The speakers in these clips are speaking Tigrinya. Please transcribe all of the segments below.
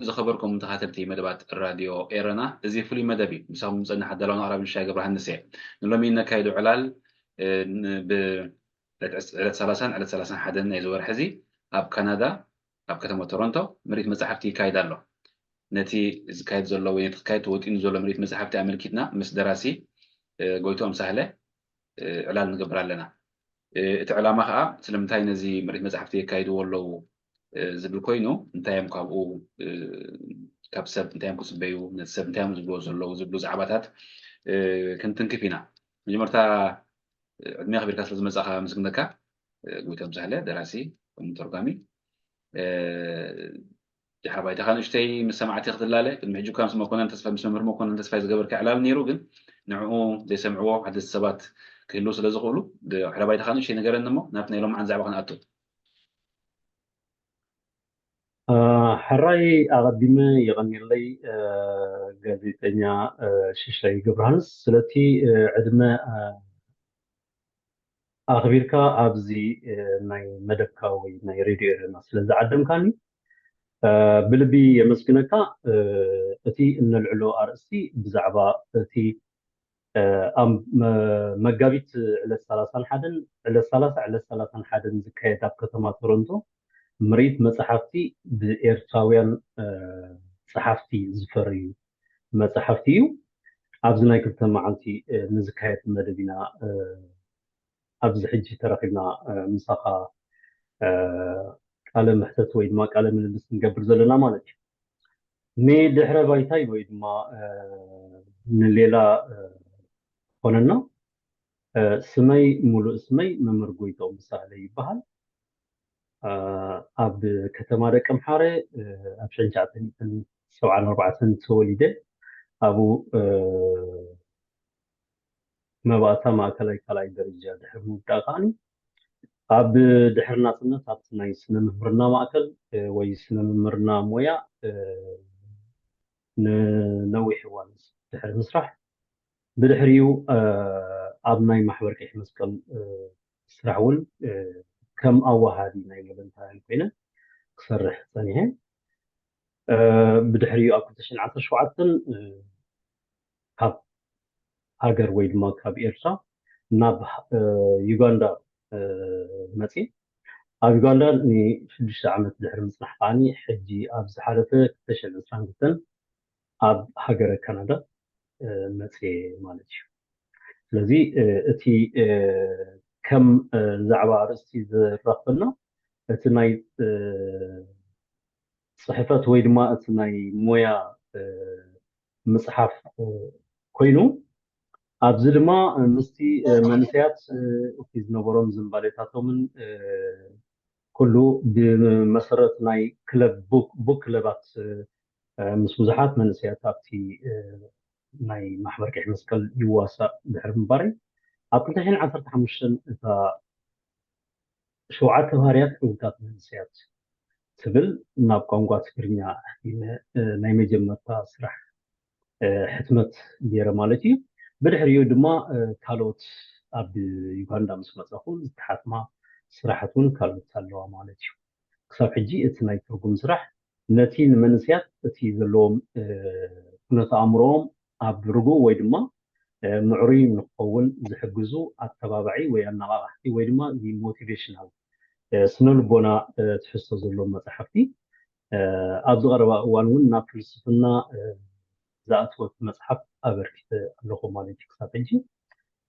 زخبركم تخاتلتي مدبات الراديو إيرنا زي فلي مدبي مسام مصنع حتى لو نعرف الشاي قبل هالنسية نلومي إنك هيدو علال ب على ثلاثان حدا يزور حزي أب كندا أب كتمة تورونتو مريت مسحبتي كايدالو نتي إذا كايد زلوا وين كايد وتين زلوا مريت مسحبتي أمريكتنا مس دراسي قويتهم سهلة علال نقبر لنا تعلامة خا سلمتاي نزي مريت مسحبتي كايد ولو زبل كوينو انتايم كابو كابسب انتايم كسبيو نسب انتايم زبلو زلو زبلو زعباتات كنتن كفينا مجمرتا عدمي خبير كاس لازم زخا مسكنكا قويتهم سهلة دراسي ومترجمي حرباي تخان اشتي مسمعتي خدلاله المحجو كان سما كنا نتسفى مسمر مو كنا نتسفى زغبر كعلال نيرو ግን نعو دي سمعوا حد السبات كيلو سلازقولو حرباي تخان اشتي نغرنمو ناتنا لهم عن زعبا كناتو حراي أقدم يغني لي جازيتنيا شيشاي جبرانس سلتي عدما أخبرك أبزي ناي مدبكا وي ناي ريديو رنا سلزا عدم كاني بلبي يمسكنك أتي إن العلو أرسي بزعبا أتي أم مجابيت على الثلاثة حدن على الثلاثة حدن زكاية كتما تورنتو مريت مصحفتي بإيرتراويان صحفتي زفري مصحفتي أبزنا كنت معلتي نزكاية مدبنا أبز حجي ترخينا مساقة قال محتت ويد ما قال من البس نقبر زلنا مالك مي دحرة بايتاي ويد ما من الليلة هوننا سمي مولو اسمي ممرقويتو مساعلي يبهل أب كتمارة كم حارة أبشن جاتني من 47 توليدة أبو ما بقى ما كلاي درجة دحر مبتغاني أب دحر ناسنا تابتنا يسنا مهرنا ماكل ويسنا مهرنا مويا نوي حوانس دحر مسرح بدحريو أب ناي محور كيح مسكل سرعون كم أو هذه ناي مدنتها كوينة كسرح ثانية بدحريو أكتشن عطر شوعتن كاب هاجر ويد ما كاب إيرسا ناب يوغندا ماتي أب يوغندا ني شدش عمت دحر مسرح ثاني حجي أب زحالته كتشن سانجتن أب هاجر كندا ماتي مالتي لذي أتي كم زعبا رستي زرقنا أتناي صحيفات ويد ما أتناي مويا مصحف كوينو أبزر ما مستي منسيات في زنبرم زنباليتاتهم كله بمسرة ناي كلب بوك كلبات مسوزحات منسيات في ناي محور كيح مسكال يواسا بحر مباري أبقى حين عثرت حمشن إذا شوعات هاريات أوتات منسيات تبل ناب قنقات كرنيا ناي مجمتا سرح حتمت دير مالتي بدحريو دما كالوت أب يوغندا مسمصخون تحاتما سرحتون كالوت تالوا مالتي كساب حجي اتناي ترغم سرح نتي منسيات تي زلوم كنت امروم أب رغو وي دما معري نقول زحجزو التبابعي وي النقاحتي وي دما دي موتيفيشنال سنول بونا تحسو زلوم مصحفتي أب زغروا وانون نا فلسفنا زاتوت مصحف أبركت اللغة مالتي كسابنجي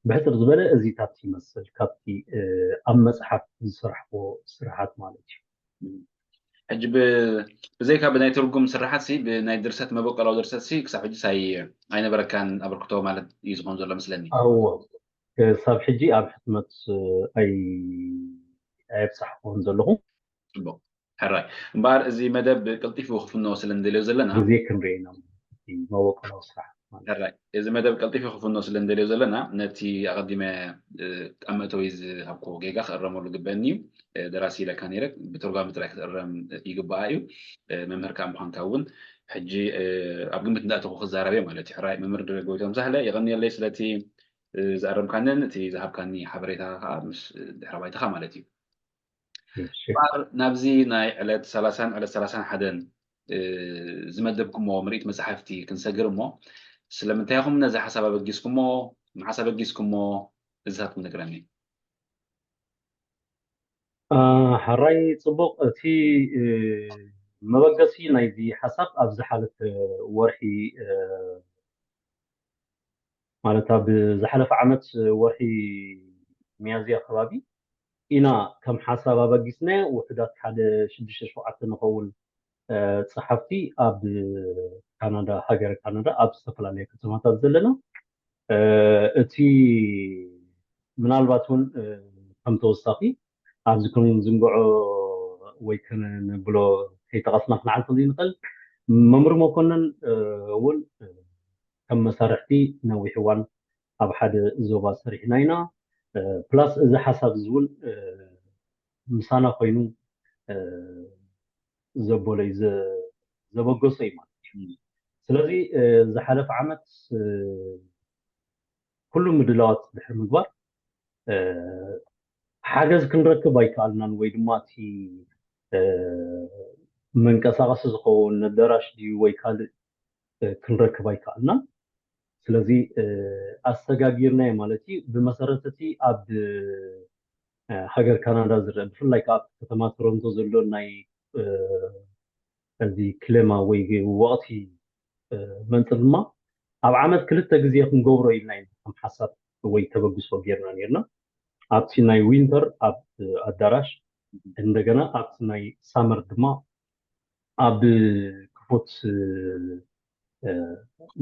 بحثر زبالة أزي تابتي مسل كابتي أم مصحف زسرح وسرحات مالتي حجب بزي كاب بناي ترجم سرحات سي بناي درسات ما بقى لو درسات سي كسر حج ساي أنا بركان أبركتو مالت يزقون زولا مسلني أو صار حجي أب حتمت أي عيب صح هون زلهم بو حراي مبار زي مدى قلطيف وخف النوس اللي ندلو زلنا بزيك رينا ما وقنا صح حراي إذا مدى قلطيف وخف النوس اللي ندلو زلنا نتي أقدم أما تويز هبكو جيجا خرموا له جبني دراسي لكان يرك بترجم مترك الرم يجبايو ممهر كان بخان كون حجي أبغى متنقل تخو خزارة مالتي حراي ممر جوتهم سهلة يغني اللي سلتي زارم كانن تي ذهب كاني حبريتها مش حربايتها مالتي بار نابزي ناي على 30 حدن زمدبكمو مريت مصحفتي كنسجرمو سلمنتايهم نزا حساب بجيسكمو مع حساب بجيسكمو ازهات نگراني حراي صبق تي مبقسي نايدي حسب أبز حالة ورحي مالتها بزحلف عمت ورحي ميازيا خرابي إنا كم حسب بقسنا وحدات حدا شدش شوعة نقول صحفتي أب كندا هاجر كندا أب استقلالية كتماتات زلنا أتي ምናልባቱን ከም ተወሳኺ ኣብዚ ከም ዝንግዖ ወይ ክንብሎ ከይተቐስና ክንዓልቶ ዘይንኽእል መምህር መኮነን እውን ከም መሳርሕቲ ነዊሕ እዋን ኣብ ሓደ ዞባ ሰሪሕና ኢና ፕላስ እዚ ሓሳብ እዚ እውን ምሳና ኮይኑ ዘበሎ እዩ ዘበገሶ እዩ ማለት እዩ ስለዚ ዝሓለፈ ዓመት ኩሉ ምድላዋት ድሕሪ ምግባር ሓገዝ ክንረክብ ኣይከኣልናን ወይ ድማ እቲ መንቀሳቐሲ ዝኸውን ኣዳራሽ ድዩ ወይ ካልእ ክንረክብ ኣይከኣልናን ስለዚ ኣሰጋጊርናዮ ማለት እዩ ብመሰረት እቲ ኣብ ሃገር ካናዳ ዝርአ ብፍላይ ከዓ ከተማ ቶሮንቶ ዘሎ ናይ እዚ ክሌማ ወይ ወቕቲ መንፅር ድማ ኣብ ዓመት ክልተ ግዜ ክንገብሮ ኢልና ኢና ከም ሓሳብ ወይ ተበግሶ ጌርና ነርና ኣብቲ ናይ ዊንተር ኣብ ኣዳራሽ እንደገና ኣብቲ ናይ ሳመር ድማ ኣብ ክፉት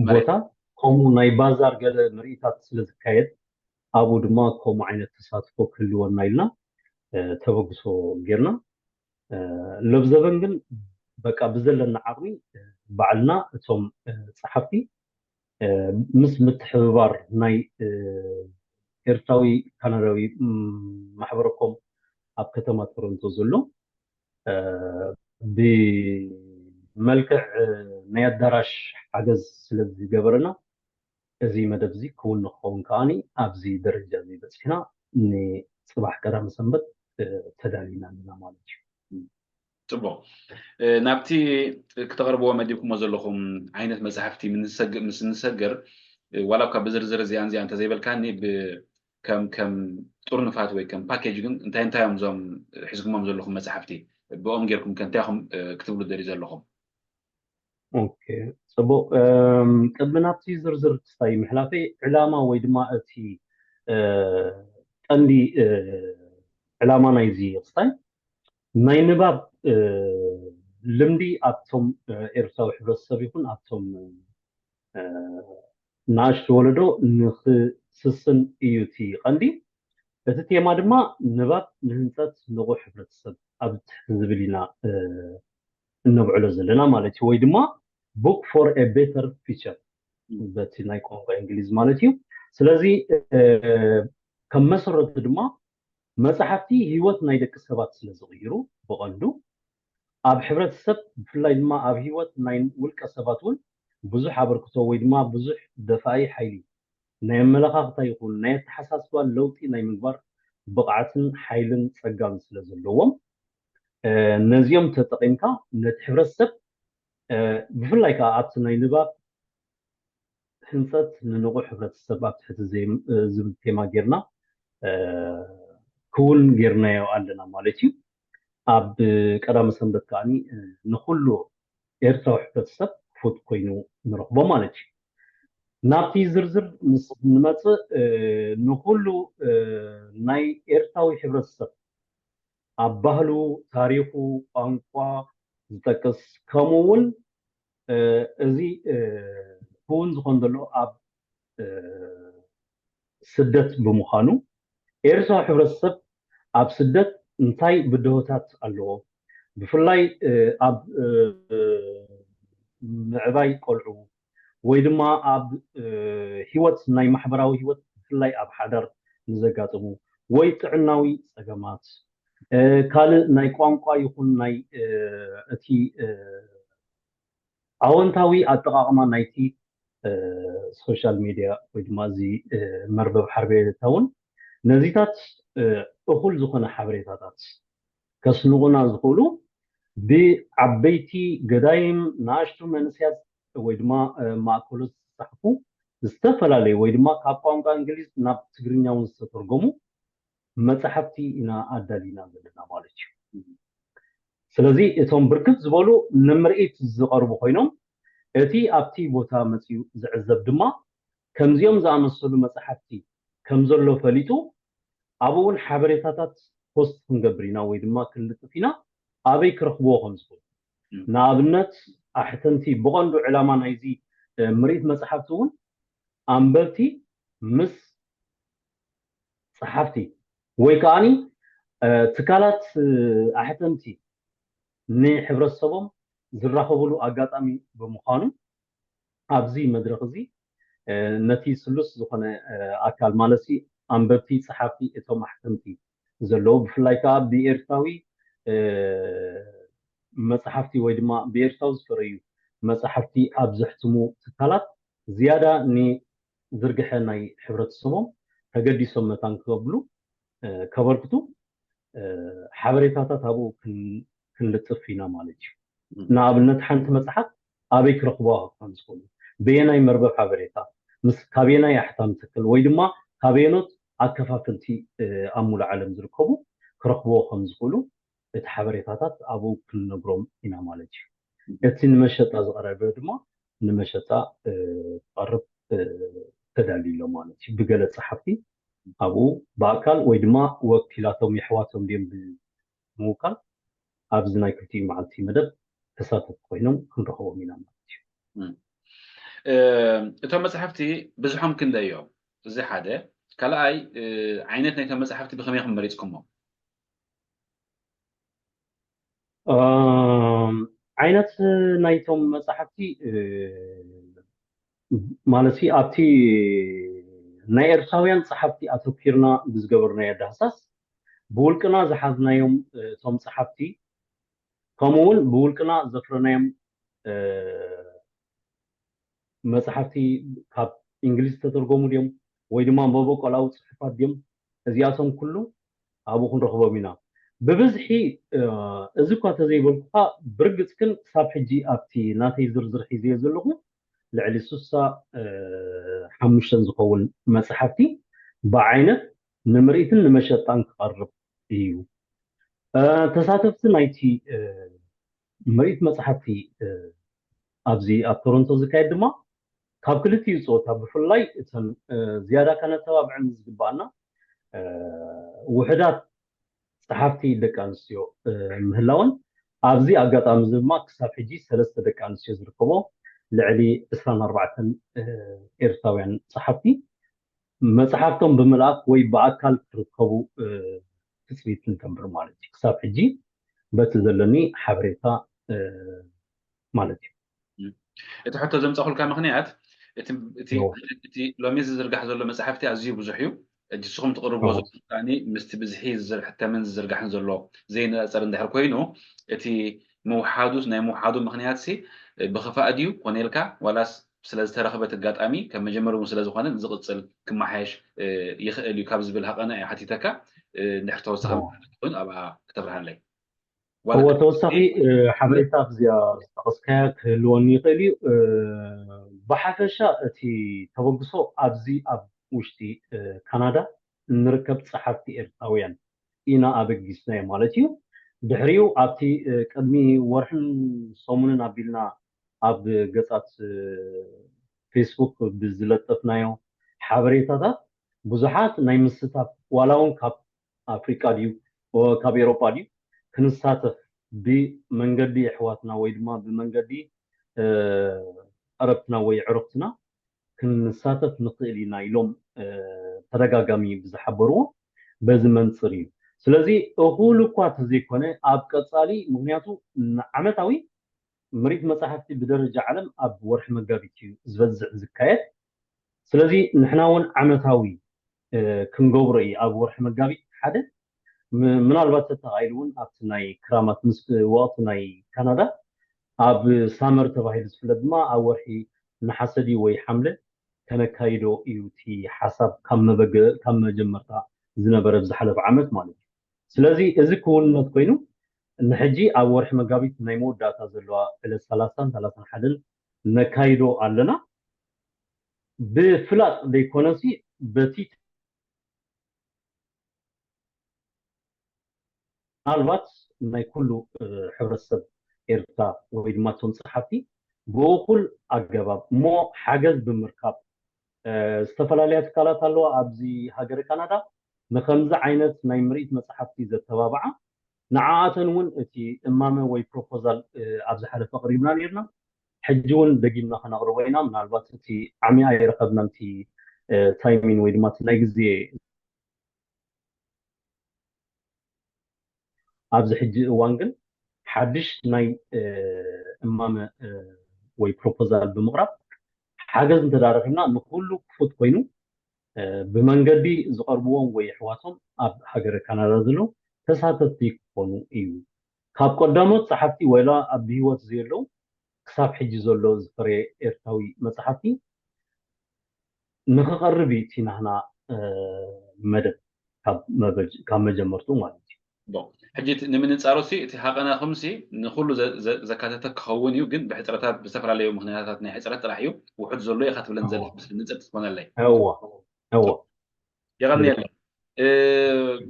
ቦታ ከምኡ ናይ ባዛር ገለ ምርኢታት ስለ ዝካየድ ኣብኡ ድማ ከምኡ ዓይነት ተሳትፎ ክህልወና ኢልና ተበግሶ ጌርና ለብዘበን ግን በቃ ብዘለና ዓቕሚ ባዕልና እቶም ፀሓፍቲ ምስ ምትሕብባር ናይ ኤርትራዊ ካናዳዊ ማሕበረኮም ኣብ ከተማ ቶሮንቶ ዘሎ ብመልክዕ ናይ ኣዳራሽ ሓገዝ ስለ ዝገበረና እዚ መደብ እዚ ክውን ንክኸውን ከዓኒ ኣብዚ ደረጃ እዚ በፂሕና ንፅባሕ ቀዳሚ ሰንበት ተዳሊና ኣለና ማለት እዩ ፅቡቅ ናብቲ ክተቕርብዎ መዲብኩሞ ዘለኹም ዓይነት መፅሓፍቲ ምስ ንሰገር ዋላ እኳ ብዝርዝር እዚኣን እዚኣ እንተዘይበልካኒ ከም ጡርንፋት ወይ ከም ፓኬጅ ግን እንታይ እዮም እዞም ሒዝኩሞም ዘለኹም መፅሓፍቲ ብኦም ጌርኩም ከንታይ ኢኹም ክትብሉ ደልዩ ዘለኹም ኦኬ ፅቡቅ ቅድሚ ናብቲ ዝርዝር ክስታይ ምሕላፈይ ዕላማ ወይ ድማ እቲ ቀንዲ ዕላማ ናይዚ ክስታይ ናይ ንባብ ልምዲ ኣብቶም ኤርትራዊ ሕብረተሰብ ይኹን ኣብቶም ንኣሽቱ ወለዶ ንክስስን እዩ እቲ ቀንዲ እቲ ቴማ ድማ ንባብ ንህንፀት ንቑሕ ሕብረተሰብ ኣብ ትሕቲ ዝብል ኢና እነብዕሎ ዘለና ማለት እዩ ወይ ድማ ቡክ ፎር ኤ ቤተር ፊቸር በቲ ናይ ቋንቋ እንግሊዝ ማለት እዩ ስለዚ ከም መሰረቱ ድማ መፅሓፍቲ ሂወት ናይ ደቂ ሰባት ስለ ዝቕይሩ ብቐንዱ ኣብ ሕብረተሰብ ብፍላይ ድማ ኣብ ሂወት ናይ ውልቀ ሰባት እውን ብዙሕ ኣበርክቶ ወይ ድማ ብዙሕ ደፋኢ ሓይሊ ናይ ኣመለኻኽታ ይኹን ናይ ኣተሓሳስባ ለውጢ ናይ ምግባር ብቕዓትን ሓይልን ፀጋን ስለ ዘለዎም ነዚኦም ተጠቒምካ ነቲ ሕብረተሰብ ብፍላይ ከዓ ኣብቲ ናይ ንባብ ህንፀት ንንቑሕ ሕብረተሰብ ኣብ ትሕቲ ዝብል ቴማ ጌርና ክውን ጌርናዮ ኣለና ማለት እዩ ኣብ ቀዳሚ ሰንበት ከዓኒ ንኩሉ ኤርትራዊ ሕብረተሰብ ክፉት ኮይኑ ንረኽቦ ማለት እዩ ናብቲ ዝርዝር ምስ ንመፅእ ንኩሉ ናይ ኤርትራዊ ሕብረተሰብ ኣብ ባህሉ ታሪኹ ቋንቋ ዝጠቅስ ከምኡውን እዚ እውን ዝኮን ዘሎ ኣብ ስደት ብምዃኑ ኤርትራዊ ሕብረተሰብ ኣብ ስደት እንታይ ብድሆታት ኣለዎ ብፍላይ ኣብ ምዕባይ ቆልዑ ወይ ድማ ኣብ ሂወት ናይ ማሕበራዊ ሂወት ብፍላይ ኣብ ሓዳር ንዘጋጥሙ ወይ ጥዕናዊ ፀገማት ካልእ ናይ ቋንቋ ይኹን ናይ እቲ ኣወንታዊ ኣጠቃቅማ ናይቲ ሶሻል ሚድያ ወይ ድማ እዚ መርበብ ሓበሬታ እውን ነዚታት እኩል ዝኾነ ሓበሬታታት ከስንቁና ዝኽእሉ ብዓበይቲ ገዳይም ንኣሽቱ መንስያት ወይ ድማ ማእከሎት ዝፀሓፉ ዝተፈላለዩ ወይ ድማ ካብ ቋንቋ እንግሊዝ ናብ ትግርኛ እውን ዝተተርጎሙ መፅሓፍቲ ኢና ኣዳሊና ዘለና ማለት እዩ ስለዚ እቶም ብርክት ዝበሉ ንምርኢት ዝቀርቡ ኮይኖም እቲ ኣብቲ ቦታ መፅኡ ዝዕዘብ ድማ ከምዚኦም ዝኣመሰሉ መፅሓፍቲ ከም ዘሎ ፈሊጡ ኣብኡ እውን ሓበሬታታት ፖስት ክንገብር ኢና ወይ ድማ ክንልጥፍ ኢና ኣበይ ክረኽብዎ ከም ዝኽእሉ ንኣብነት ኣሕተምቲ ብቐንዱ ዕላማ ናይዚ ምርኢት መፅሓፍቲ እውን ኣንበብቲ ምስ ፀሓፍቲ ወይ ከዓኒ ትካላት ኣሕተምቲ ንሕብረተሰቦም ዝራኸብሉ ኣጋጣሚ ብምዃኑ ኣብዚ መድረክ እዚ ነቲ ስሉስ ዝኾነ ኣካል ማለት ኣንበብቲ ፀሓፍቲ እቶም ኣሕተምቲ ዘለዎ ብፍላይ ከዓ ብኤርትራዊ መፅሓፍቲ ወይ ድማ ብኤርትራዊ ዝፈረዩ መፅሓፍቲ ኣብ ዘሕትሙ ትካላት ዝያዳ ንዝርግሐ ናይ ሕብረተሰቦም ተገዲሶም መታን ክገብሉ ከበርክቱ ሓበሬታታት ኣብኡ ክንልጥፍ ኢና ማለት እዩ ንኣብነት ሓንቲ መፅሓፍ ኣበይ ክረኽቧ ከም ዝኽእሉ ብየናይ መርበብ ሓበሬታ ምስ ካበየናይ ኣሕታም ትክል ወይ ድማ ካበየኖት ኣከፋፈልቲ ኣብ ሙሉእ ዓለም ዝርከቡ ክረኽብዎ ከም ዝኽእሉ እቲ ሓበሬታታት ኣብኡ ክንነግሮም ኢና ማለት እዩ እቲ ንመሸጣ ዝቐረበ ድማ ንመሸጣ ክቐርብ ተዳልዩ ማለት እዩ ብገለ ፀሓፍቲ ኣብኡ ብኣካል ወይ ድማ ወኪላቶም ይሕዋቶም ድዮም ብምውካል ኣብዚ ናይ ክልቲኡ መዓልቲ መደብ ተሳተፍቲ ኮይኖም ክንረኽቦም ኢና ማለት እዩ እቶም መፅሓፍቲ ብዙሖም ክንደይ እዮም እዚ ሓደ ካልኣይ ዓይነት ናይቶም መፅሓፍቲ ብኸመይ ኢኹም መሪፅኩሞም ዓይነት ናይቶም መፅሓፍቲ ማለት ኣብቲ ናይ ኤርትራውያን ፀሓፍቲ ኣተኪርና ብዝገበርናዮ ዳህሳስ ብውልቅና ዝሓዝናዮም እቶም ፀሓፍቲ ከምኡውን ብውልቅና ዘፍረናዮም መፅሓፍቲ ካብ እንግሊዝ ተተርጎሙ ድዮም ወይ ድማ መበቆላዊ ፅሑፋት ድዮም እዚኣቶም ኩሉ ኣብኡ ክንረኽቦም ኢና ብብዝሒ እዚ እኳ ተዘይበልኩካ ብርግፅ ግን ክሳብ ሕጂ ኣብቲ ናተይ ዝርዝር ሒዝዮ ዘለኹ ልዕሊ 65 ዝኸውን መፅሓፍቲ ብዓይነት ንምርኢትን ንመሸጣን ክቐርብ እዩ ተሳተፍቲ ናይቲ ምርኢት መፅሓፍቲ ኣብዚ ኣብ ቶሮንቶ ዝካየድ ድማ ካብ ክልቲኡ ፆታ ብፍላይ እተን ዝያዳ ከነተባብዐን ዝግባአና ውሕዳት ፀሓፍቲ ደቂ ኣንስትዮ ምህላወን ኣብዚ ኣጋጣሚ ድማ ክሳብ ሕጂ 3 ደቂ ኣንስትዮ ዝርከቦ ልዕሊ 24 ኤርትራውያን ፀሓፍቲ መፅሓፍቶም ብምልኣክ ወይ ብኣካል ክርከቡ ትፅቢት ንተንብር ማለት እዩ ክሳብ ሕጂ በቲ ዘለኒ ሓበሬታ ማለት እዩ እቲ ሕቶ ዘምፀኹልካ ምክንያት እቲ ሎሚ ዝዝርጋሕ ዘሎ መፅሓፍቲ ኣዝዩ ብዙሕ እዩ ንስኹም ትቕርብዎ ዘለኒ ምስቲ ብዝሒ ሕተምን ዝዝርጋሕን ዘሎ ዘይነፀር እንድሕር ኮይኑ እቲ ምውሓዱ ናይ ምውሓዱ ምክንያት ብኽፋእ ድዩ ኮነ ኢልካ ዋላስ ስለዝተረኸበት ኣጋጣሚ ከም መጀመርኡ ስለዝኾነ ዝቕፅል ክመሓየሽ ይኽእል እዩ ካብ ዝብል ሃቐና ሓቲተካ ንድሕር ተወሳኺ ኮይኑ ኣብኣ ክተብርሃለይ هو توسخي حبريتا فزيا تقصكا كلوني يقلي بحفشة تي توقصو أبزي أب وشتي كندا نركب صحفتي إرتاويان إنا أبجيسنا مالتيو دحريو أبتي كدمي ورحن صومنا نبيلنا أب قصات فيسبوك بزلتفنايو حبريتا دا بزحات نايمستاف ولاون كاب أفريقيا ديو وكاب أوروبا ديو كنساتف بمنجدي حواتنا ويدما بمنجدي عربتنا ويعرفتنا كنساتف نقلينا يلوم ترقاقامي بزحبرو بزمن صريو سلازي أقول قوات زي كونه أبقى صالي مغنياتو عمتاوي مريد مصاحفتي بدرجة عالم أب ورح مقابيتي زفزع زكايات سلازي نحناون عمتاوي كنقوري أب ورح مقابيت حدث من البات تغايلون أبتناي كرامات وقتناي كندا أب سامر تباهي زفلدما أورحي نحسدي وي حمله كنكايدو إيوتي حسب كم جمرتا زنبر بزحلف عمت مالك سلازي إذا كون نتقينو نحجي أو ورح مقابيت نيمو داتا زلوا إلى 30 حدل نكايدو علنا بفلات ديكونسي بتيت البات ما يكونوا حرسب إرتا ويدماتون صحفي بوكل أجابب مو حاجز بمركب استفلاليات كالات اللو أبزي هاجر كندا نخمزة عينت نايمريت مصحفتي زتبابعة نعاتن ون اتي امامه وي بروبوزال ابز حدا تقريبا نيرنا حجون دقينا خنقربينا من البات اتي عمي اي رقبنا انتي تايمين وي دمات نايغزي ابز حج وانجن حدش ناي امامه وي بروبوزال بمغرب حاجز انتدارخنا نكله كفوت كوينو بمنجدي زقربوهم وي حواتهم اب حجر كندا زلو تساتتي كونو ايو ካብ ቀዳሞት صحفتي ولا ኣብ ህይወት ዘለው ክሳብ ሕጂ ዘሎ ዝፈረ ኤርታዊ መጽሓፍቲ ንክቐርብ እቲ ናህና መደብ ካብ መጀመርቱ ማለት እዩ bon حجيت نمن نصاروسي تي حقنا خمسي نخلو زكاتته كኸውን እዩ ግን ብሕፅረታት ብዝተፈላለዩ ምክንያታት ናይ ሕፅረት ጥራሕ እዩ ውሕድ ዘሎ ይኸትብለን ዘልሕ ምስሊ ንፅር ትኾነለይ እዋ يغني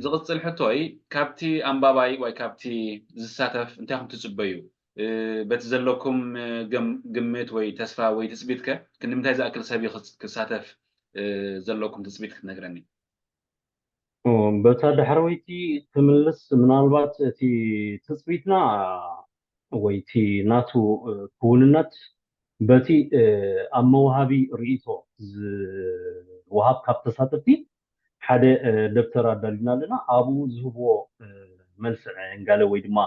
زغصل حتوي كابتي أمباباي واي كابتي زساتف انتاهم تسبيو بتزلكم جمت وي تسفا وي تثبيتك كن متى أكل سبي كساتف زلكم تثبيتك نقرني بتا دحرويتي تملس ምናልባት እቲ ትፅቢትና ወይ እቲ ናቱ ክውንነት በቲ ኣብ መውሃቢ ርእይቶ ዝወሃብ ካብ ተሳተፍቲ ሓደ ደብተር ኣዳሊና ኣለና ኣብኡ ዝህብዎ መልስዕ እንጋለ ወይ ድማ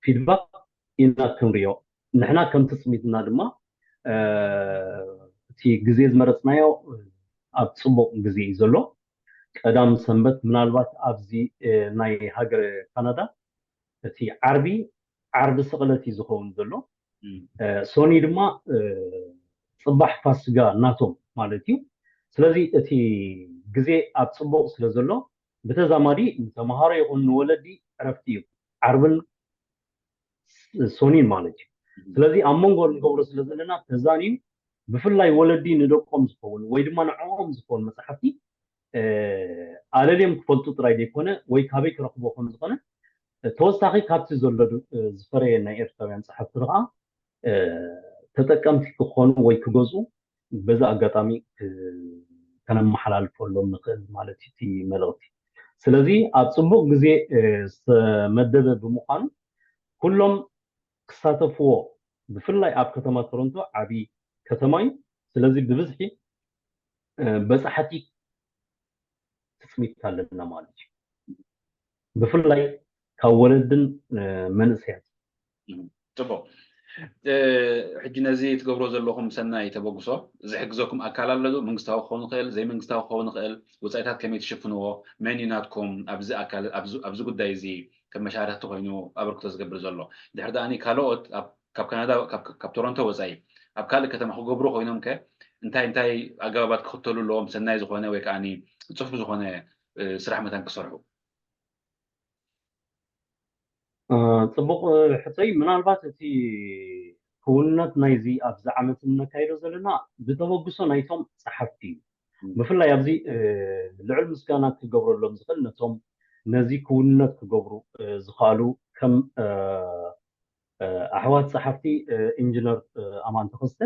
ፊድባክ ኢና ክንሪኦ ንሕና ከም ትፅቢትና ድማ እቲ ግዜ ዝመረፅናዮ ኣብ ፅቡቅ ግዜ እዩ ዘሎ ቀዳም ሰንበት ምናልባት ኣብዚ ናይ ሃገር ካናዳ እቲ ዓርቢ ስቕለት እዩ ዝኸውን ዘሎ ሶኒ ድማ ፅባሕ ፋስጋ ናቶም ማለት እዩ ስለዚ እቲ ግዜ ኣብ ፅቡቅ ስለ ዘሎ ብተዛማዲ ተምሃሮ ይኹን ንወለዲ ዕረፍቲ እዩ ዓርብን ሶኒን ማለት እዩ ስለዚ ኣብ መንጎ ንገብሮ ስለ ዘለና ተዛንዩ ብፍላይ ወለዲ ንደቆም ዝኸውን ወይ ድማ ንዕኦም ዝኸውን መፅሓፍቲ ኣለልዮም ክፈልጡ ጥራይ ዘይኮነ ወይ ካበይ ክረኽቦ ከም ዝኾነ ተወሳኺ ካብቲ ዘሎ ዝፈረየ ናይ ኤርትራውያን ፀሓፍቲ ከዓ ተጠቀምቲ ክኾኑ ወይ ክገዝኡ በዛ ኣጋጣሚ ከነመሓላልፈሎም ንኽእል ማለት እቲ መልእኽቲ ስለዚ ኣብ ፅቡቅ ግዜ ዝተመደበ ብምዃኑ ኩሎም ክሳተፍዎ ብፍላይ ኣብ ከተማ ቶሮንቶ ዓብይ ከተማ እዩ ስለዚ ብብዝሒ በፃሕቲ تسميت لنا مالك بفلاي كولدن منسيات طبعا حجنا زي تقبروا زلهم سناي تبغصو زي حجزكم أكل لدو منقستاو خون خيل زي منقستاو خون خيل وساعتها كمية تشوفنوا مانيناتكم أبز أكل أبز قد دايزي كم مشاعر تقينوا أبرك تزقبر زلوا ده هذا أني كالوت كاب كندا كاب تورنتو وزاي أب كالك كتما خو قبروا خينهم ك انتي أجابات خطلوا لهم سناي زخوانه ويكاني تصفوا زخوانه سرح مثلا كسرحوا ፅቡቅ ሕፀይ ምናልባት እቲ ክውንነት ናይዚ ኣብዚ ዓመት እናካይዶ ዘለና ብተበግሶ ናይቶም ፀሓፍቲ እዩ ብፍላይ ኣብዚ ልዑል ምስጋና ክገብረሎም ዝኽእል ነቶም ነዚ ክውንነት ክገብሩ ዝኽኣሉ ከም ኣሕዋት ፀሓፍቲ ኢንጂነር ኣማን ተኸስተ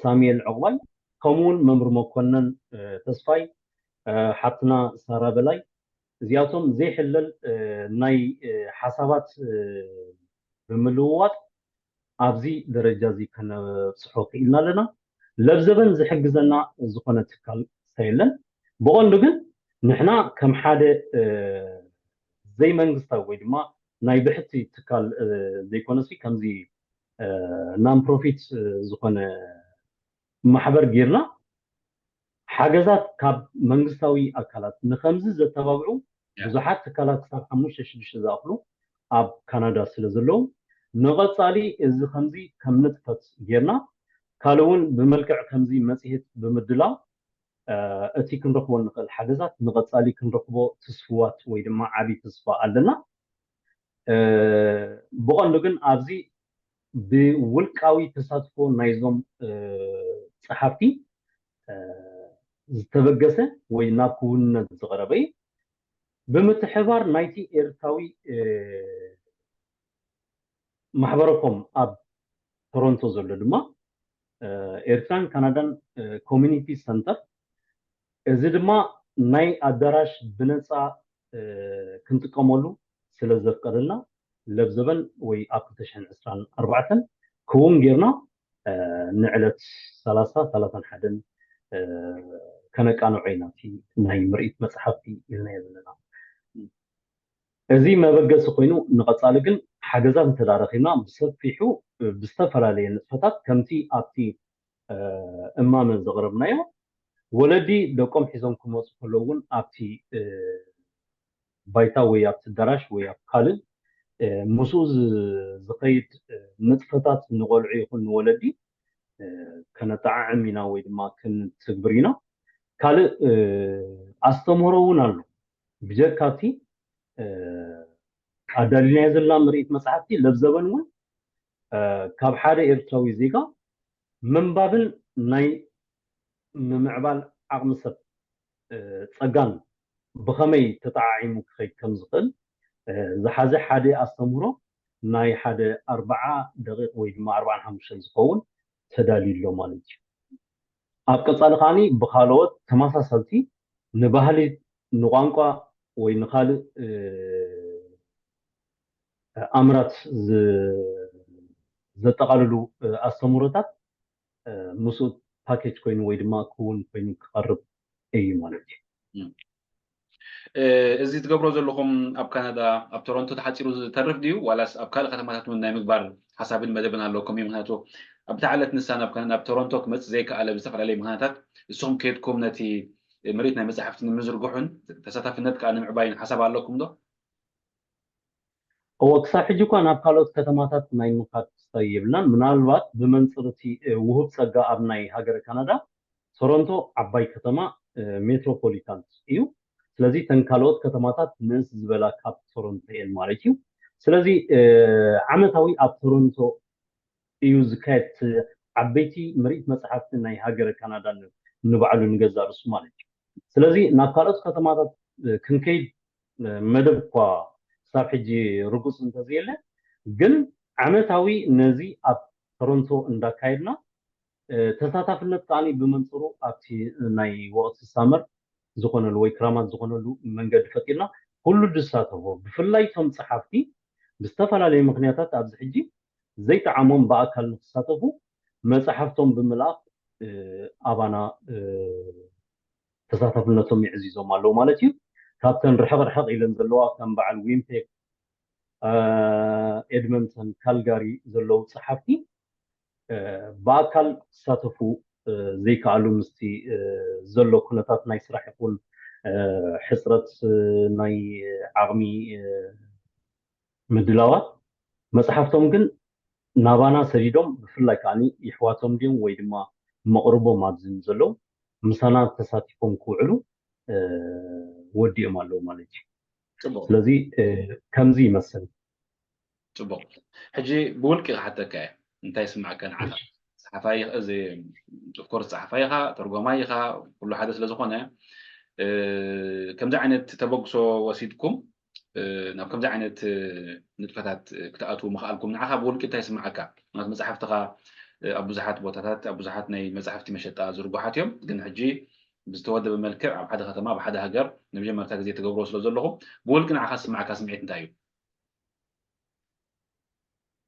ሳሙኤል ዕቑባይ ከምኡውን መምህር መኮነን ተስፋይ ሓፍትና ሳራ በላይ እዚኣቶም ዘይሕለል ናይ ሓሳባት ብምልውዋጥ ኣብዚ ደረጃ እዚ ከነብፅሖ ክኢልና ኣለና ለብዘበን ዝሕግዘና ዝኾነ ትካል ሳይለን ብቐንዱ ግን ንሕና ከም ሓደ ዘይ መንግስታዊ ወይ ድማ ናይ ብሕቲ ትካል ዘይኮነሲ ከምዚ ናን ፕሮፊት ዝኾነ ማሕበር ጌርና ሓገዛት ካብ መንግስታዊ ኣካላት ንከምዚ ዘተባብዑ ብዙሓት ትካላት ክሳብ 5-6 ዝኣኽሉ ኣብ ካናዳ ስለ ዘለዉ ንቐፃሊ እዚ ከምዚ ከም ንጥፈት ጌርና ካልእ እውን ብመልክዕ ከምዚ መፅሄት ብምድላው እቲ ክንረክቦ ንኽእል ሓገዛት ንቐፃሊ ክንረክቦ ተስፍዋት ወይ ድማ ዓብይ ተስፋ ኣለና ብቐንዱ ግን ኣብዚ ብውልቃዊ ተሳትፎ ናይዞም ፀሓፍቲ ዝተበገሰ ወይ ናብ ክውንነት ዝቐረበ እዩ ብምትሕባር ናይቲ ኤርትራዊ ማሕበረኮም ኣብ ቶሮንቶ ዘሎ ድማ ኤርትራን ካናዳን ኮሚኒቲ ሰንተር እዚ ድማ ናይ ኣዳራሽ ብነፃ ክንጥቀመሉ ስለ ዘፍቀደልና ለብዘበን ወይ ኣብ 2024 ክውን ጌርና ንዕለት 30-31 ከነቃንዖ ኢና እቲ ናይ ምርኢት መፅሓፍቲ ኢልናዮ ዘለና እዚ መበገሲ ኮይኑ ንቐፃሊ ግን ሓገዛት እንተዳረኺና ብሰፊሑ ብዝተፈላለየ ንጥፈታት ከምቲ ኣብቲ እማመ ዘቕረብናዮ ወለዲ ደቆም ሒዞም ክመፁ ከለዉ እውን ኣብቲ ባይታ ወይ ኣብቲ ኣዳራሽ ወይ ኣብ ካልእ ምስኡ ዝኸይድ ንጥፈታት ንቆልዑ ይኹን ንወለዲ ከነጠዓዕም ኢና ወይ ድማ ክንትግብር ኢና ካልእ ኣስተምህሮ እውን ኣሎ ብጀካቲ ኣዳሊናዮ ዘለና ምርኢት መፅሓፍቲ ለብዘበን እውን ካብ ሓደ ኤርትራዊ ዜጋ ምንባብን ናይ ምምዕባል ዓቕሚ ሰብ ፀጋን ብኸመይ ተጠዓዒሙ ክኸይድ ከም ዝኽእል ዝሓዘ ሓደ ኣስተምህሮ ናይ ሓደ 40 ደቂቕ ወይ ድማ 45 ዝኸውን ተዳልዩሎ ማለት እዩ ኣብ ቀፃሊ ከዓኒ ብካልኦት ተመሳሰልቲ ንባህሊ ንቋንቋ ወይ ንካልእ ኣምራት ዘጠቃልሉ ኣስተምህሮታት ምስኡ ፓኬጅ ኮይኑ ወይ ድማ ክውን ኮይኑ ክቐርብ እዩ ማለት እዩ እዚ ትገብሮ ዘለኹም ኣብ ካናዳ ኣብ ቶሮንቶ ተሓፂሩ ዝተርፍ ድዩ ዋላስ ኣብ ካልእ ከተማታት እውን ናይ ምግባር ሓሳብን መደብን ኣለኩም እዩ ምክንያቱ ኣብቲ ዓለት ንሳን ኣብ ካናዳ ኣብ ቶሮንቶ ክመፅእ ዘይከኣለ ብዝተፈላለዩ ምክንያታት ንስኹም ከይድኩም ነቲ ምርኢት ናይ መፅሓፍቲ ንምዝርግሑን ተሳታፍነት ከዓ ንምዕባይን ሓሳብ ኣለኩም ዶ ክሳብ ሕጂ እኳ ናብ ካልኦት ከተማታት ናይ ምኻድ ክስታይ የብልናን ምናልባት ብመንፅር እቲ ውሁብ ፀጋ ኣብ ናይ ሃገረ ካናዳ ቶሮንቶ ዓባይ ከተማ ሜትሮፖሊታን እዩ ስለዚ ተን ካልኦት ከተማታት ንእስ ዝበላ ካብ ቶሮንቶ እየን ማለት እዩ ስለዚ ዓመታዊ ኣብ ቶሮንቶ እዩ ዝካየድ ዓበይቲ ምርኢት መፅሓፍቲ ናይ ሃገረ ካናዳ ንባዕሉ ንገዛ ርሱ ማለት እዩ ስለዚ ናብ ካልኦት ከተማታት ክንከይድ መደብ እኳ ክሳብ ሕጂ ርጉፅ እንተዘየለ ግን ዓመታዊ ነዚ ኣብ ቶሮንቶ እንዳካየድና ተሳታፍነት ከዓኒ ብመንፅሩ ኣብቲ ናይ ወቅቲ ሳመር ዝኾነሉ ወይ ክራማት ዝኾነሉ መንገዲ ፈጢርና ኩሉ ዝሳተፎ ብፍላይ ቶም ፀሓፍቲ ብዝተፈላለዩ ምክንያታት ኣብዚ ሕጂ ዘይጠዓሞም ብኣካል ንክሳተፉ መፅሓፍቶም ብምልኣክ ኣባና ተሳታፍነቶም ይዕዚዞም ኣለዉ ማለት እዩ ካብተን ርሕቕ ርሕቕ ኢለን ዘለዋ ከም በዓል ዊምፔክ ኤድመንተን ካልጋሪ ዘለዉ ፀሓፍቲ ብኣካል ክሳተፉ ዘይከኣሉ ምስቲ ዘሎ ኩነታት ናይ ስራሕ ይኹን ሕፅረት ናይ ዓቕሚ ምድላዋት መፅሓፍቶም ግን ናባና ሰዲዶም ብፍላይ ከዓኒ ይሕዋቶም ድዮም ወይ ድማ መቕርቦም ኣብዚ ዘለዉ ምሳና ተሳቲፎም ክውዕሉ ወዲኦም ኣለዉ ማለት እዩ ስለዚ ከምዚ ይመስል ፅቡቅ ሕጂ ብውልቂ ክሓተካ እየ እንታይ ስማዕከ ንዓኻ ፀሓፋይ እዚ ኦፍኮርስ ፀሓፋይ ኢኻ ተርጓማይ ኢኻ ኩሉ ሓደ ስለ ዝኾነ ከምዚ ዓይነት ተበግሶ ወሲድኩም ናብ ከምዚ ዓይነት ንጥፈታት ክትኣትዉ ምኽኣልኩም ንዓኻ ብውልቂ እንታይ ስማዓካ ምክንያቱ መፅሓፍትኻ ኣብ ብዙሓት ቦታታት ኣብ ብዙሓት ናይ መፅሓፍቲ መሸጣ ዝርጉሓት እዮም ግን ሕጂ ብዝተወደበ መልክዕ ኣብ ሓደ ከተማ ኣብ ሓደ ሃገር ንመጀመርታ ግዜ ተገብሮ ስለ ዘለኹም ብውልቂ ንዓኻ ስማዓካ ስምዒት እንታይ እዩ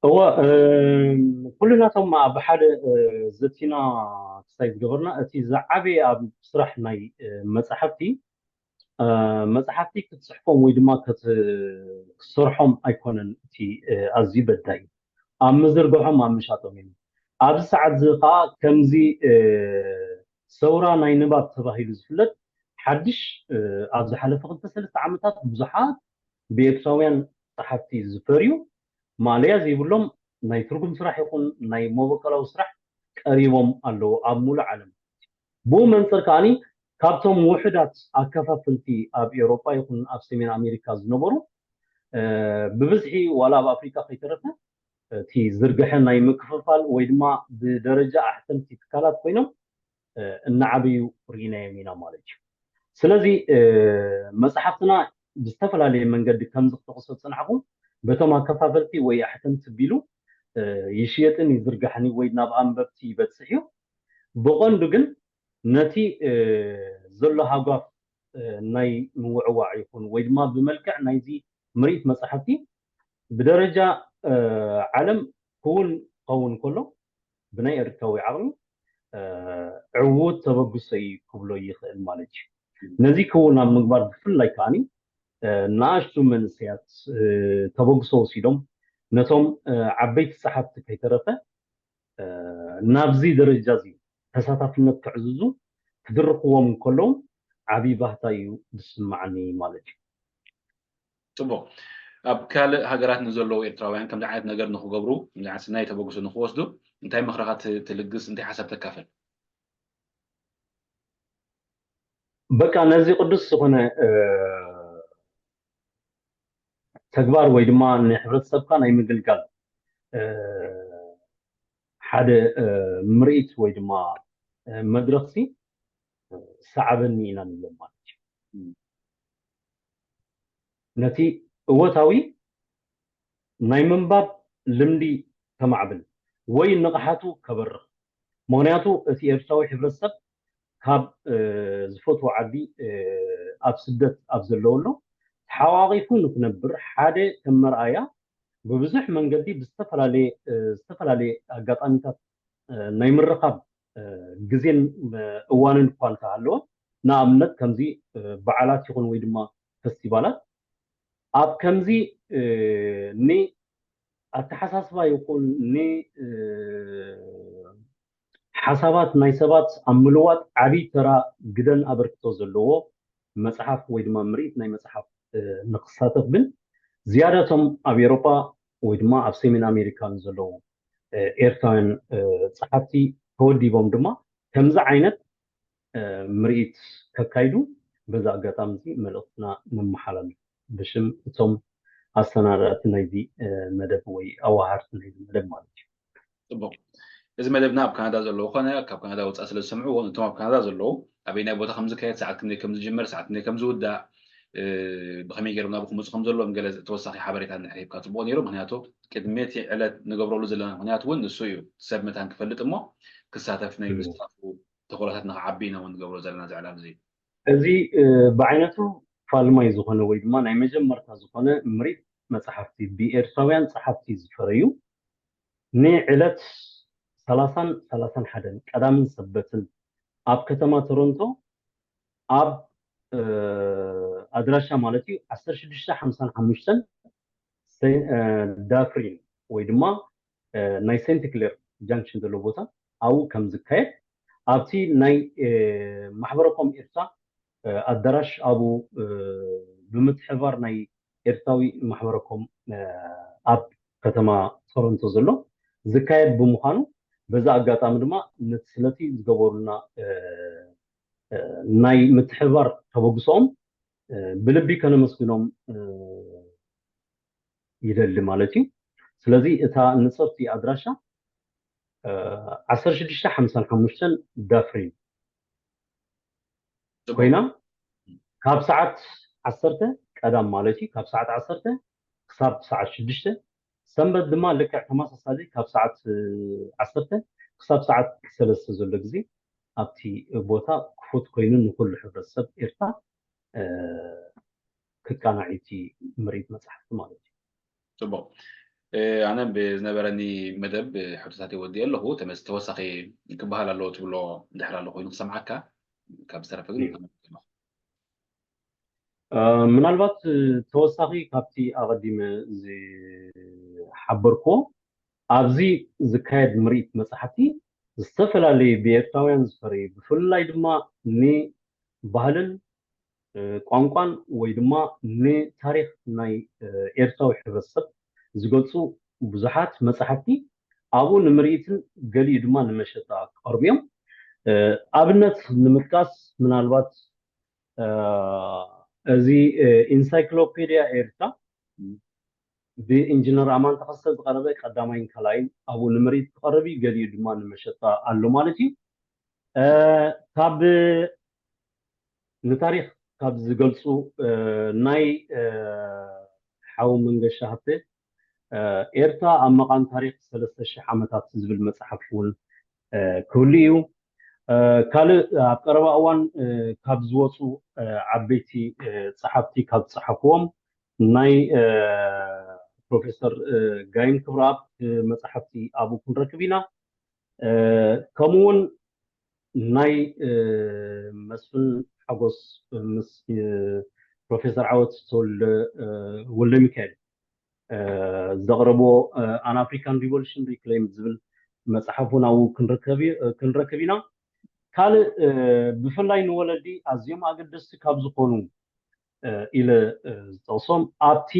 هو كلنا مع بحال زتينا تصيف جبرنا أتي زعبي بصراحة ناي مصحفتي كتصحفهم ويدما كتصرحهم أيكونن تي أزي بداي مزرقهم مشاتهم يعني أبز ساعات زقا كمزي سورة ناي نبات تباهي زفلت حدش أبز حلفة قلت سلسة عمتات بزحات بيكسوين صحفتي زفريو ماليا زيبلهم ناي تركم سرح يكون ناي موبقلا سرح قريبهم اللو أبمول عالم بو منصر كاني كابتم وحدات أكفافلتي أب أوروبا يكون أب سمين أمريكا زنبرو ببزحي ولا بأفريقيا خيترتنا تي زرقحن ناي مكففال ويدما بدرجة أحسن تي تكالات كوينم النعبي رينا يمينا مالج سلازي مصحفتنا بستفلالي من قد كم زقتقصت صنعكم بتوما كفافلتي وي أحسن تبيلو يشيتن يزرقحني ويدنا بأنببتي بتسحيو بغندو ግን ነቲ ዘሎ ሃጓፍ ናይ ምውዕዋዕ ይኹን ወይ ድማ ብመልክዕ ናይዚ ምርኢት መፅሓፍቲ ብደረጃ ዓለም ክውን ክኸውን ከሎ ብናይ ኤርትራዊ ዓቕሊ ዕዉት ተበግሶ እዩ ክብሎ ይኽእል ማለት እዩ ነዚ ክውን ኣብ ምግባር ብፍላይ ከዓኒ ንኣሽቱ መንስያት ተበግሶ ወሲዶም ነቶም ዓበይቲ ፀሓፍቲ ከይተረፈ ናብዚ ደረጃ እዚ ተሳታፍነት ክዕዝዙ ክድርኽዎም ከለዉ ዓብይ ባህታ እዩ ዝስማዓኒ ማለት እዩ ጽቡቕ ኣብ ካልእ ሃገራት ንዘለዉ ኤርትራውያን ከምዚ ዓይነት ነገር ንኽገብሩ ከምዚ ዓይነት ናይ ተበግሶ ንኽወስዱ እንታይ ምክርኻ ትልግስ እንታይ ሓሳብ ተካፍል በቃ ነዚ ቅዱስ ዝኾነ ተግባር ወይ ድማ ንሕብረተሰብካ ናይ ምግልጋል ሓደ ምርኢት ወይ ድማ መድረኽ ሲ ሰዓበኒ ኢና ንብሎም ማለት እዩ ነቲ እወታዊ ናይ ምንባብ ልምዲ ከማዕብል ወይ ንቕሓቱ ከበርኽ ምክንያቱ እቲ ኤርትራዊ ሕብረተሰብ ካብ ዝፈትዎ ዓዲ ኣብ ስደት ኣብ ዘለወሎ ተሓዋቒፉ ንክነብር ሓደ ከም መርኣያ ببزح من قدي بستفلالي أقاطعنيات ناي مرقب جزين أوانن كوانتا هلو نعملت كمزي بعالات يكون ويدما فستيفالات أب كمزي ني التحساس با يكون ني حسابات ناي سبات عملوات عبي ترى جدا أبركتو زلوه مصحف ويدما مريت ناي مصحف نقصاتف بن زيادتهم ኣብ ኤውሮጳ ወይ ድማ ኣብ ሰሜን ኣሜሪካ ንዘለዉ ኤርትራውያን ፀሓፍቲ ተወዲቦም ድማ ከምዚ ዓይነት ምርኢት ከካይዱ በዛ ኣጋጣሚ እዚ መልእኽትና ነመሓላልፍ ብሽም እቶም ኣሰናዳእቲ ናይዚ መደብ ወይ ኣዋሃርቲ ናይዚ መደብ ማለት እዩ ጽቡቕ እዚ መደብና ኣብ ካናዳ ዘለዉ ኮነ ካብ ካናዳ ወፃእ ስለ ዝሰምዑ እቶም ኣብ ካናዳ ዘለዉ ኣበይናይ ቦታ ከም ዝካየድ ሰዓት ክንደይ ከም ዝጅመር ሰዓት ክንደይ ከም ዝውዳእ بخمي جربنا بخم مصخم زلوا مجلس توسخي حبريت عن حيب كاتبون يرو مهنياتو كدميتي على نقبروا له زلنا مهنيات وين السويو سب متان كفلت امه كساتفنا يبستافو تقولاتنا عبينا ونقبروا زلنا زعلان زي እዚ بعينته فالما يزخونه ወይ ድማ ናይ መጀመርታ ዝኾነ ምሪት መጽሓፍቲ ብኤርትራውያን ጸሓፍቲ ዝፈረዩ ንዕለት 30-31 ቀዳምን ሰበትን ኣብ ከተማ ቶሮንቶ ኣብ ኣድራሻ ማለት እዩ 1655 ዳፍሪን ወይ ድማ ናይ ሴንት ክሌር ጃንክሽን ዘሎ ቦታ ኣብኡ ከም ዝካየድ ኣብቲ ናይ ማሕበረkom ኤርትራ ኣዳራሽ ኣብኡ ብምትሕባር ናይ ኤርትራዊ ማሕበረkom ኣብ ከተማ ቶሮንቶ ዘሎ ዝካየድ ብምዃኑ በዛ ኣጋጣሚ ድማ ነቲ ስለቲ ዝገበሩና ናይ ምትሕባር ተበግሶም ብልቢ ከነመስግኖም ይደሊ ማለት እዩ ስለዚ እታ ንፅርቲ ኣድራሻ 1655 ዳፍሪን ኮይና ካብ ሰዓት 10 ቀዳም ማለት እዩ ካብ ሰዓት 10 ክሳብ ሰዓት 6 ሰንበት ድማ ልክዕ ተመሳሳሊ ካብ ሰዓት 10 ክሳብ ሰዓት 3 ዘሎ ግዜ ኣብቲ ቦታ ክፉት ኮይኑ ንኩሉ ሕብረተሰብ ኤርትራ ክቃናዕ እቲ ምርኢት መፅሓፍቲ ማለት እዩ ጽቡቕ أنا بزنبرني مدب حدثاتي ودي له هو تمس توسخي كبهلا له تبلو دحر له خوين سمعك كابستر فقن ምናልባት ተወሳኺ ካብቲ ኣቐዲመ ዝሓበርኮ ኣብዚ ዝካየድ ምርኢት መፅሓፍቲ ዝተፈላለዩ ብኤርትራውያን ዝፈረዩ ብፍላይ ድማ ንባህልን ቋንቋን ወይ ድማ ንታሪክ ናይ ኤርትራዊ ሕብረተሰብ ዝገልፁ ብዙሓት መፅሓፍቲ ኣብኡ ንምርኢትን ገሊኡ ድማ ንመሸጣ ቀርቡ እዮም። ኣብነት ንምጥቃስ ምናልባት እዚ ኢንሳይክሎፔድያ ኤርትራ ብኢንጂነር ኣማን ተኸስተ ዝቀረበ ቀዳማይን ካልኣይን ኣብኡ ንምርኢት ዝቀረብ እዩ። ገሊኡ ድማ ንመሸጣ ኣሎ ማለት እዩ። ካብ ንታሪክ ካብ ዝገልፁ ናይ ሓው መንገሻ ሃብተ ኤርትራ ኣብ መቃን ታሪክ 3000 ዓመታት ዝብል መፅሓፍ እውን ክህሉ እዩ። ካልእ ኣብ ቀረባ እዋን ካብ ዝወፁ ዓበይቲ ፀሓፍቲ ካብ ዝፀሓፍዎም ናይ ፕሮፌሰር ጋይም ክብረኣብ መፅሓፍቲ ኣብኡ ክንረክብ ኢና። ከምኡውን ናይ መስፍን ሓጎስ ምስ ፕሮፌሰር ዓወት ዝተወልደ ወልደ ሚካኤል ዘቕረቦ ኣን ኣፍሪካን ሪቮሉሽን ሪክሌም ዝብል መፅሓፍ እውን ኣብኡ ክንረክብ ኢና። ካልእ ብፍላይ ንወለዲ ኣዝዮም ኣገደስቲ ካብ ዝኾኑ ኢለ ዝጠቕሶም ኣብቲ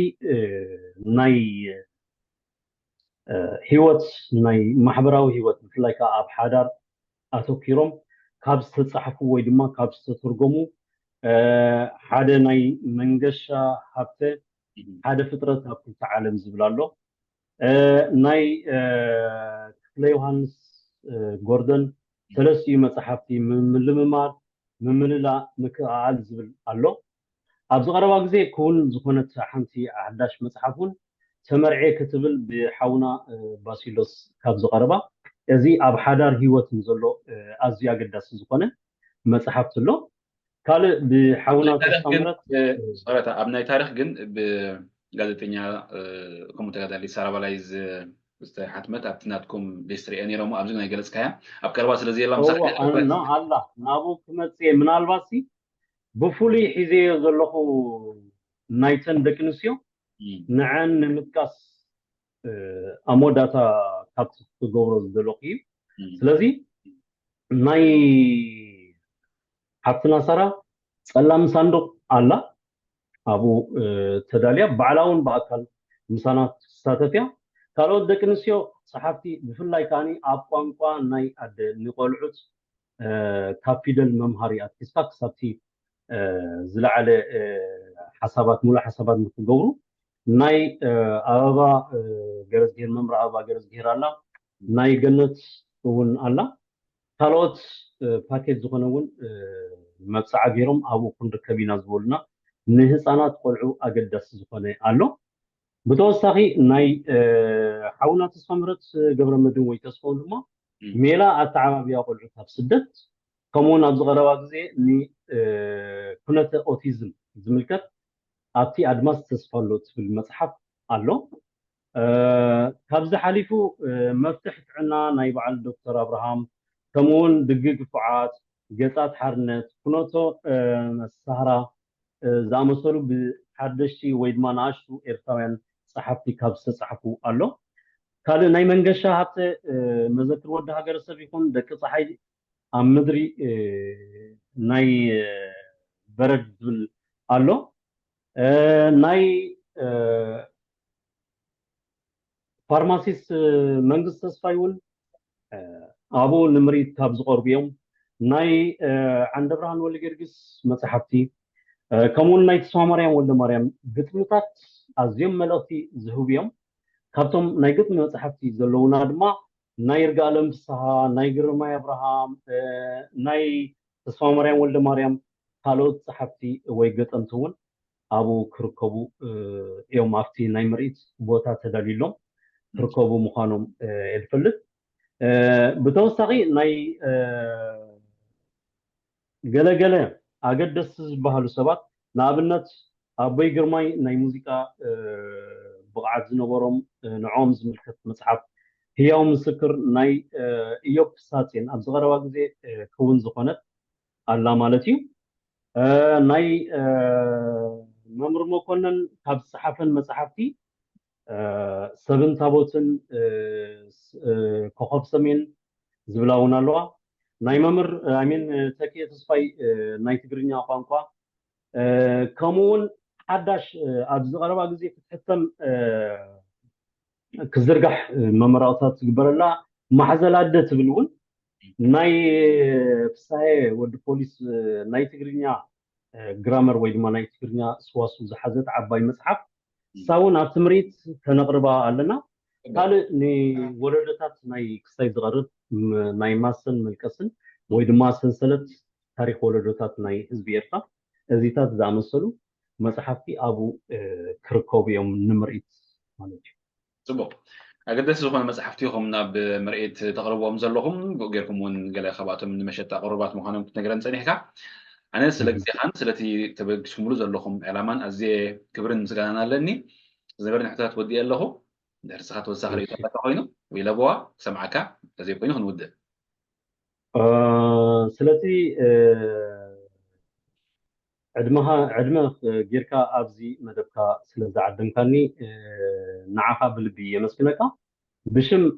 ናይ ሂወት ናይ ማሕበራዊ ሂወት ብፍላይ ከዓ ኣብ ሓዳር ኣተኪሮም ካብ ዝተፃሕፉ ወይ ድማ ካብ ዝተተርጎሙ ሓደ ናይ መንገሻ ሃብተ ሓደ ፍጥረት ኣብ ክልተ ዓለም ዝብል ኣሎ። ናይ ክፍለ ዮሃንስ ጎርደን ሰለስቲኡ መፅሓፍቲ ምልምማድ ምምልላእ ምክኣል ዝብል ኣሎ። ኣብዚ ቀረባ ግዜ ክውን ዝኾነት ሓንቲ ሓዳሽ መፅሓፍ እውን ተመርዐ ክትብል ብሓውና ባሲሎስ ካብ ዝቀረባ እዚ ኣብ ሓዳር ሂወት ዘሎ ኣዝዩ ኣገዳሲ ዝኾነ መፅሓፍቲ ኣሎ። ካልእ ብሓውና ተስተምረት صراحة أبناء تاريخ جن بجازتنا كم تجادل سارة بلايز حتمت أبتناتكم بيستري أني رمو أبزنا يجلس كيا أبكر لزي الله مسح أنا الله نابو كمتسي من الباسي بفولي حزي زلخو نايتن دكنسيو نعن متكاس أموداتا كابت تجورز دلوقي سلازي ناي حتنا سارة سلام صندوق الله أبو تداليا بعلاون بأكل مسانات ساتفيا ካልኦት ደቂ ኣንስትዮ ፀሓፍቲ ብፍላይ ከዓኒ ኣብ ቋንቋ ናይ ኣደ ንቆልዑት ካብ ፊደል መምሃሪ ኣትሒዝካ ክሳብቲ ዝለዓለ ሓሳባት ሙሉእ ሓሳባት ንክገብሩ ናይ ኣበባ ገረዝጌር መምራ ኣበባ ገረዝጌር ኣላ ናይ ገነት እውን ኣላ ካልኦት ፓኬጅ ዝኾነ እውን መብፃዓ ገይሮም ኣብኡ ክንርከብ ኢና ዝበሉና ንህፃናት ቆልዑ ኣገዳሲ ዝኾነ ኣሎ። ብተወሳኺ ናይ ሓውና ተስፋ ምህረት ገብረ መድህን ወይ ተስፋውን ድማ ሜላ ኣተዓባብያ ቆልዑ ካብ ስደት ከምኡውን ኣብ ዝቐረባ ግዜ ንኩነተ ኦቲዝም ዝምልከት ኣብቲ ኣድማስ ተስፋሎ ትብል መፅሓፍ ኣሎ። ካብዚ ሓሊፉ መፍትሒ ጥዕና ናይ በዓል ዶክተር ኣብርሃም ከምኡውን ድጊ ግፉዓት ገፃት ሓርነት ኩነቶ መሳሃራ ዝኣመሰሉ ብሓደሽቲ ወይ ድማ ንኣሽቱ ኤርትራውያን ፀሓፍቲ ካብ ዝተፃሕፉ ኣሎ። ካልእ ናይ መንገሻ ሃብተ መዘክር ወዲ ሃገረሰብ ይኹን ደቂ ፀሓይ ኣብ ምድሪ ናይ በረድ ዝብል ኣሎ። ናይ ፋርማሲስት መንግስቲ ተስፋይ እውን ኣብኡ ንምርኢት ካብ ዝቐርቡ እዮም። ናይ ዓንደ ብርሃን ወልደ ጊዮርጊስ መፅሓፍቲ ከምኡውን ናይ ተስፋ ማርያም ወልደ ማርያም ግጥምታት ኣዝዮም መልእኽቲ ዝህቡ እዮም። ካብቶም ናይ ግጥሚ መፅሓፍቲ ዘለውና ድማ ናይ ይርጋለም ፍስሓ፣ ናይ ግርማይ አብርሃም፣ ናይ ተስፋ ማርያም ወልደ ማርያም ካልኦት ፀሓፍቲ ወይ ገጠምቲ እውን ኣብኡ ክርከቡ እዮም። ኣብቲ ናይ ምርኢት ቦታ ተዳሊሎም ክርከቡ ምዃኖም የድፈልጥ። ብተወሳኺ ናይ ገለገለ ኣገደስቲ ዝበሃሉ ሰባት ንኣብነት ኣበይ ግርማይ ናይ ሙዚቃ بقعد زنبرم نعوم زملكت مصحف هي مسكر ناي إيوب ساتين أبزغر وقزي كون زخنت الله مالتي ناي ممر مكونن كاب صحفن مصحفتي سبن تابوتن كوكب سمين زبلاون الله ناي ممر أمين تكي تصفي ناي تقرنيا قانقا كمون حداش أبزغر وقزي تتحتم كزرقح ممراتات قبرلا محزل عدت بالون ناي فساي ود بوليس ناي تقرنيا جرامر ويدما ناي تقرنيا سواسو زحزت عباي مصحف ساون ابتمريت تنقربا لنا قال ني ولدتات ناي كستاي زغرت ناي ماسن ملكسن ويدما سنسلت تاريخ ولدتات ناي حزبيرتا ازيتات زامسلو مصحفتي ابو كركوب يوم نمريت ማለት صبح أقدس زخون مسحفتيهم ناب مرئيت تقربوا مزلهم بقولكم ون قال خباتهم من مشت قربات مخانم تنقرن سنيحك أنا سلك خان سلتي تبقى شمولو زلهم إعلامان أزي كبرن مسكانا لني زبرن حتى تودي له درسات والسهر يتبع تقينه ويلا بوا سمعك أزي قينه نود سلتي عدمه جيركا أبزي مدبكا سلزة عدمكاني نعاقا بالبي يمسكنكا بشم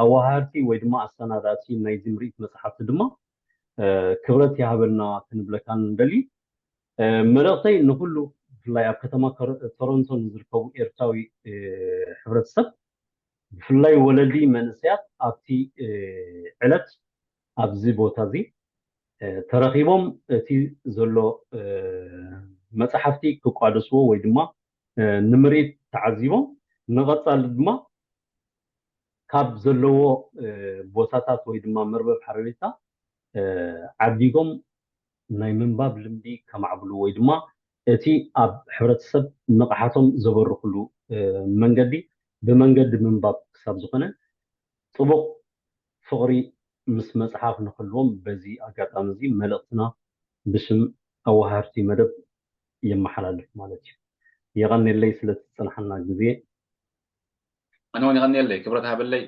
أواهارتي ويدما أستناداتي نايزي مريت مسحات دما كبرت يهابلنا تنبلكان دلي ملغتي نقولو فلاي أبكتما تورنتو نزركو إرتاوي حبرت سب فلاي ولدي منسيات أبتي علت أبزي بوتازي ترخيبهم تي زلو مصحفتي كقادسو ወይ ድማ ንምሪት ተዓዚቦም ንቐጻሊ ድማ ካብ ዘለዎ ቦታታት ወይ ድማ መርበብ ሓበሬታ ዓዲጎም ናይ ምንባብ ልምዲ ከማዕብሉ ወይ ድማ እቲ ኣብ ሕብረተሰብ ንቕሓቶም ዘበርኽሉ መንገዲ ብመንገዲ ምንባብ ክሳብ ዝኾነ ጽቡቕ ፍቕሪ ምስ መጽሓፍ ንኽህልዎም በዚ ኣጋጣሚ እዚ መልእኽትና ብስም ኣዋሃርቲ መደብ የመሓላልፍ ማለት እዩ የቐኒለይ ስለተፀናሐና ግዜ أنا وني غني لي كبرت هابلي